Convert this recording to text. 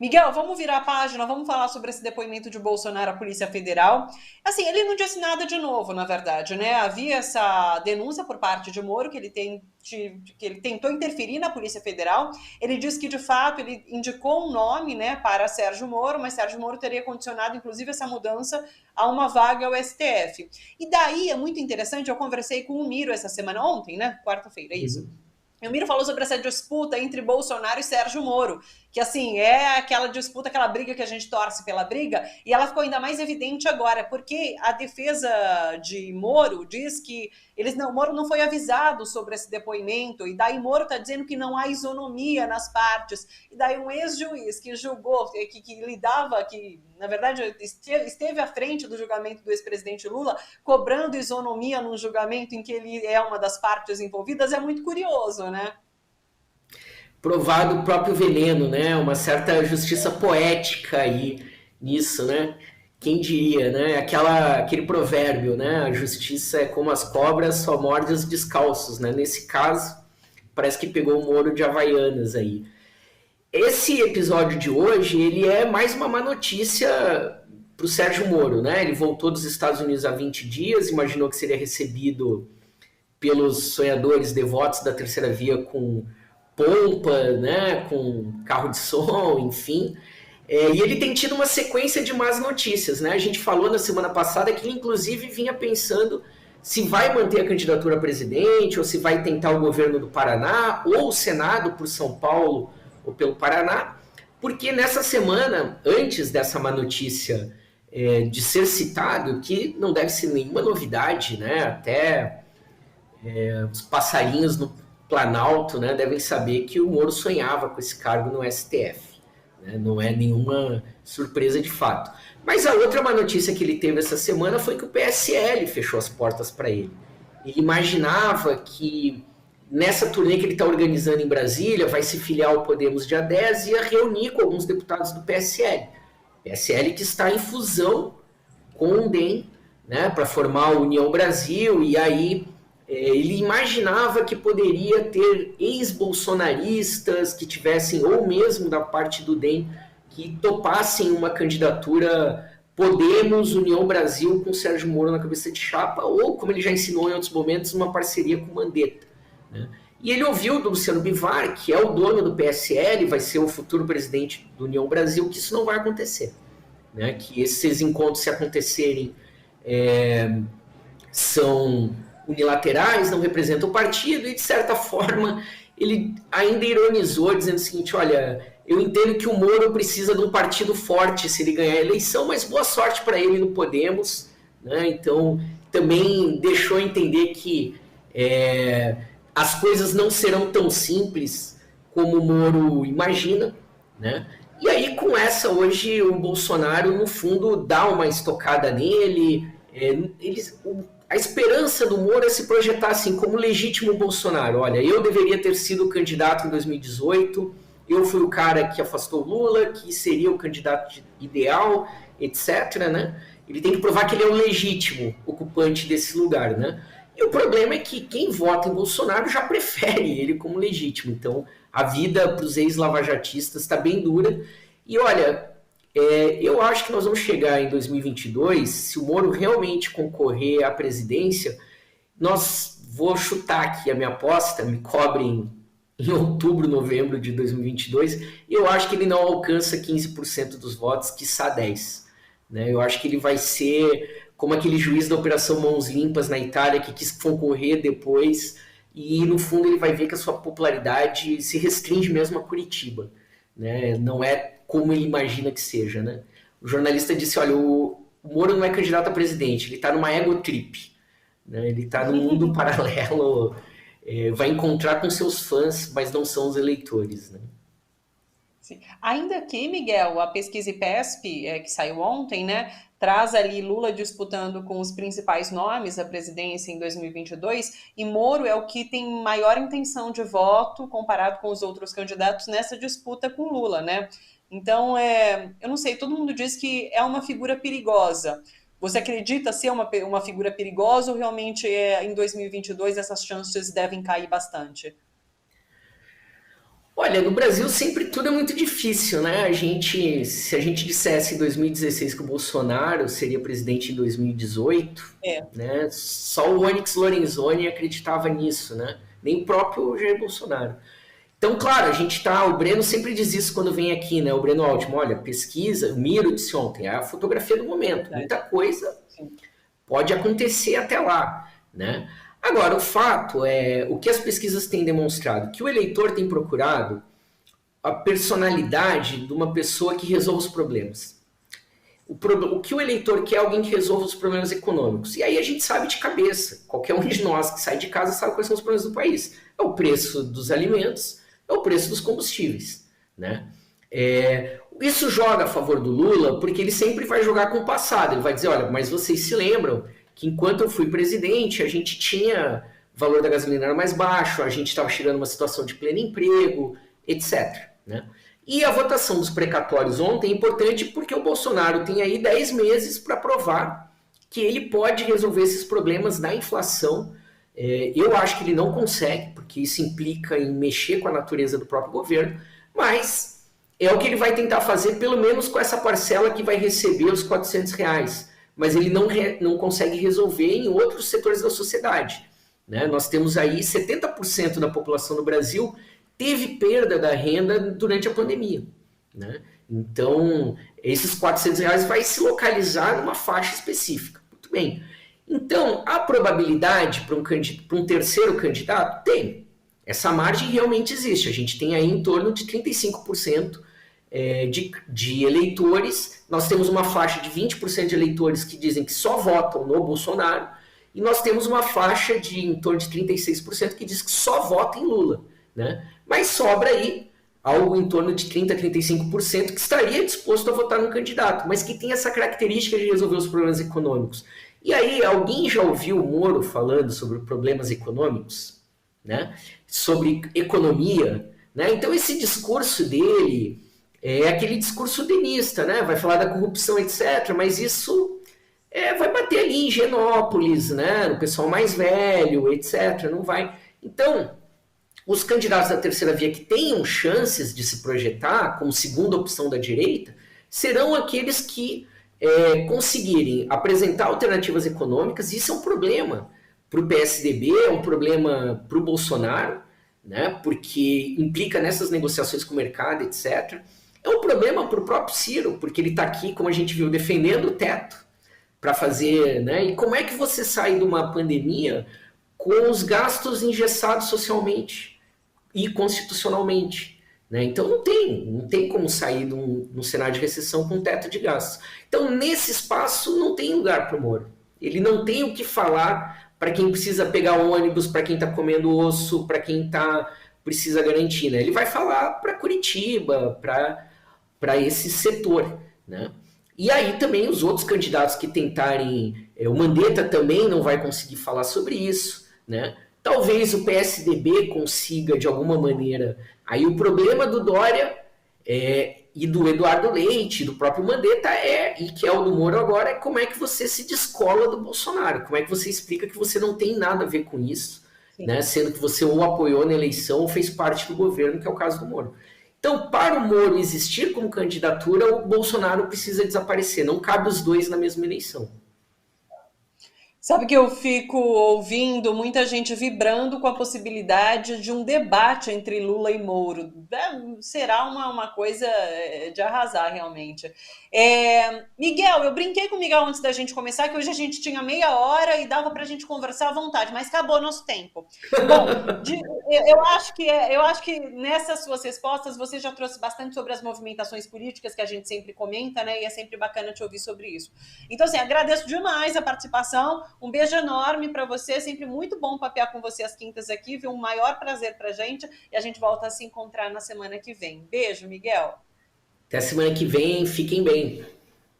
Miguel, vamos virar a página, vamos falar sobre esse depoimento de Bolsonaro à Polícia Federal. Assim, ele não disse nada de novo, na verdade, né? Havia essa denúncia por parte de Moro que ele tentou interferir na Polícia Federal. Ele disse que, de fato, ele indicou um nome, né, para Sérgio Moro, mas Sérgio Moro teria condicionado, inclusive, essa mudança a uma vaga ao STF. E daí é muito interessante, eu conversei com o Miro essa semana, ontem, né? Quarta-feira, é isso. Uhum. E o Miro falou sobre essa disputa entre Bolsonaro e Sérgio Moro, que assim, é aquela disputa, aquela briga que a gente torce pela briga, e ela ficou ainda mais evidente agora, porque a defesa de Moro diz que Moro não foi avisado sobre esse depoimento, e daí Moro está dizendo que não há isonomia nas partes, e daí um ex-juiz que julgou, que lidava, que na verdade esteve à frente do julgamento do ex-presidente Lula, cobrando isonomia num julgamento em que ele é uma das partes envolvidas, é muito curioso, né? Provado o próprio veneno, né? Uma certa justiça poética aí nisso, né? Quem diria, né? Aquele provérbio, né? A justiça é como as cobras, só morde os descalços, né? Nesse caso, parece que pegou o Moro de Havaianas aí. Esse episódio de hoje, ele é mais uma má notícia para o Sérgio Moro, né? Ele voltou dos Estados Unidos há 20 dias, imaginou que seria recebido pelos sonhadores devotos da terceira via com pompa, né, com carro de som, enfim. E ele tem tido uma sequência de más notícias, né? A gente falou na semana passada que ele inclusive vinha pensando se vai manter a candidatura a presidente ou se vai tentar o governo do Paraná ou o Senado por São Paulo ou pelo Paraná, porque nessa semana, antes dessa má notícia de ser citado, que não deve ser nenhuma novidade, né? Até os passarinhos no Planalto, né, devem saber que o Moro sonhava com esse cargo no STF. Né? Não é nenhuma surpresa de fato. Mas a outra má notícia que ele teve essa semana foi que o PSL fechou as portas para ele. Ele imaginava que nessa turnê que ele está organizando em Brasília, vai se filiar ao Podemos dia 10 e ia reunir com alguns deputados do PSL. PSL que está em fusão com o DEM, né, para formar a União Brasil, e aí ele imaginava que poderia ter ex-bolsonaristas que tivessem, ou mesmo da parte do DEM, que topassem uma candidatura Podemos, União Brasil, com Sérgio Moro na cabeça de chapa, ou, como ele já ensinou em outros momentos, uma parceria com Mandetta. Né? E ele ouviu do Luciano Bivar, que é o dono do PSL, vai ser o futuro presidente do União Brasil, que isso não vai acontecer. Né? Que esses encontros, se acontecerem, são unilaterais, não representam o partido, e de certa forma ele ainda ironizou, dizendo o seguinte: olha, eu entendo que o Moro precisa de um partido forte se ele ganhar a eleição, mas boa sorte para ele no Podemos. Né? Então também deixou entender que as coisas não serão tão simples como o Moro imagina. Né? E aí, com essa, hoje o Bolsonaro, no fundo, dá uma estocada nele. A esperança do Moro é se projetar assim como legítimo Bolsonaro. Olha, eu deveria ter sido o candidato em 2018, eu fui o cara que afastou Lula, que seria o candidato ideal, etc. Né? Ele tem que provar que ele é o legítimo ocupante desse lugar. Né? E o problema é que quem vota em Bolsonaro já prefere ele como legítimo. Então, a vida para os ex-lavajatistas está bem dura. E olha, eu acho que nós vamos chegar em 2022, se o Moro realmente concorrer à presidência, vou chutar aqui a minha aposta, me cobrem em outubro, novembro de 2022, eu acho que ele não alcança 15% dos votos, quiçá 10%. Né? Eu acho que ele vai ser como aquele juiz da Operação Mãos Limpas na Itália, que quis concorrer depois, e no fundo ele vai ver que a sua popularidade se restringe mesmo a Curitiba. Né? Não é como ele imagina que seja. Né? O jornalista disse, olha, o Moro não é candidato a presidente, ele está numa ego trip. Né? Ele está num mundo paralelo, vai encontrar com seus fãs, mas não são os eleitores. Né? Sim. Ainda que, Miguel, a pesquisa IPESP, que saiu ontem, né, traz ali Lula disputando com os principais nomes a presidência em 2022, e Moro é o que tem maior intenção de voto comparado com os outros candidatos nessa disputa com Lula, né? Então, eu não sei, todo mundo diz que é uma figura perigosa. Você acredita ser uma figura perigosa ou realmente em 2022 essas chances devem cair bastante? Olha, no Brasil sempre tudo é muito difícil, né? Se a gente dissesse em 2016 que o Bolsonaro seria presidente em 2018, É, né? Só o Onyx Lorenzoni acreditava nisso, né? Nem o próprio Jair Bolsonaro. Então, claro, o Breno sempre diz isso quando vem aqui, né? O Breno Altman, olha, pesquisa, o Miro disse ontem, é a fotografia do momento. verdade. Muita coisa Sim. pode acontecer até lá, né? Agora, o fato é, o que as pesquisas têm demonstrado, que o eleitor tem procurado a personalidade de uma pessoa que resolve os problemas. O que o eleitor quer é alguém que resolva os problemas econômicos. E aí a gente sabe de cabeça, qualquer um de nós que sai de casa sabe quais são os problemas do país. É o preço dos alimentos, é o preço dos combustíveis, né? Isso joga a favor do Lula porque ele sempre vai jogar com o passado. Ele vai dizer, olha, mas vocês se lembram que enquanto eu fui presidente, a gente tinha o valor da gasolina era mais baixo, a gente estava chegando numa situação de pleno emprego, etc. Né? E a votação dos precatórios ontem é importante porque o Bolsonaro tem aí 10 meses para provar que ele pode resolver esses problemas da inflação. Eu acho que ele não consegue, porque isso implica em mexer com a natureza do próprio governo, mas é o que ele vai tentar fazer, pelo menos com essa parcela que vai receber os R$ 400. Mas ele não consegue resolver em outros setores da sociedade. Né? Nós temos aí 70% da população do Brasil teve perda da renda durante a pandemia. Né? Então, esses R$ 400 vai se localizar numa faixa específica. Muito bem. Então, a probabilidade para um terceiro candidato tem. Essa margem realmente existe. A gente tem aí em torno de 35% de eleitores. Nós temos uma faixa de 20% de eleitores que dizem que só votam no Bolsonaro. E nós temos uma faixa de em torno de 36% que diz que só vota em Lula. Né? Mas sobra aí algo em torno de 30% a 35% que estaria disposto a votar no candidato, mas que tem essa característica de resolver os problemas econômicos. E aí, alguém já ouviu o Moro falando sobre problemas econômicos? Né? Sobre economia? Né? Então, esse discurso dele é aquele discurso denista, né? Vai falar da corrupção, etc., mas isso vai bater ali em Genópolis, né? No pessoal mais velho, etc., não vai... Então, os candidatos da terceira via que tenham chances de se projetar como segunda opção da direita serão aqueles que conseguirem apresentar alternativas econômicas. Isso é um problema para o PSDB, é um problema para o Bolsonaro, né, porque implica nessas negociações com o mercado, etc. É um problema para o próprio Ciro, porque ele está aqui, como a gente viu, defendendo o teto para fazer... Né, e como é que você sai de uma pandemia com os gastos engessados socialmente e constitucionalmente? Né? Então não tem como sair num cenário de recessão com teto de gastos. Então nesse espaço não tem lugar para o Moro. Ele não tem o que falar para quem precisa pegar ônibus, para quem está comendo osso, para quem precisa garantir. Né? Ele vai falar para Curitiba, para esse setor. Né? E aí também os outros candidatos que tentarem... o Mandetta também não vai conseguir falar sobre isso. Né? Talvez o PSDB consiga, de alguma maneira... Aí o problema do Dória e do Eduardo Leite, do próprio Mandetta, e que é o do Moro agora, é como é que você se descola do Bolsonaro, como é que você explica que você não tem nada a ver com isso, né? Sendo que você ou apoiou na eleição ou fez parte do governo, que é o caso do Moro. Então, para o Moro existir como candidatura, o Bolsonaro precisa desaparecer, não cabe os dois na mesma eleição. Sabe que eu fico ouvindo muita gente vibrando com a possibilidade de um debate entre Lula e Moro. Será uma coisa de arrasar, realmente. Miguel, eu brinquei com o Miguel antes da gente começar, que hoje a gente tinha meia hora e dava para a gente conversar à vontade, mas acabou nosso tempo. Bom, eu acho que nessas suas respostas você já trouxe bastante sobre as movimentações políticas que a gente sempre comenta, né? E é sempre bacana te ouvir sobre isso. Então, assim, agradeço demais a participação. Um beijo enorme para você, sempre muito bom papear com você às quintas aqui, viu? Um maior prazer pra gente e a gente volta a se encontrar na semana que vem. Beijo, Miguel. Até a semana que vem, fiquem bem.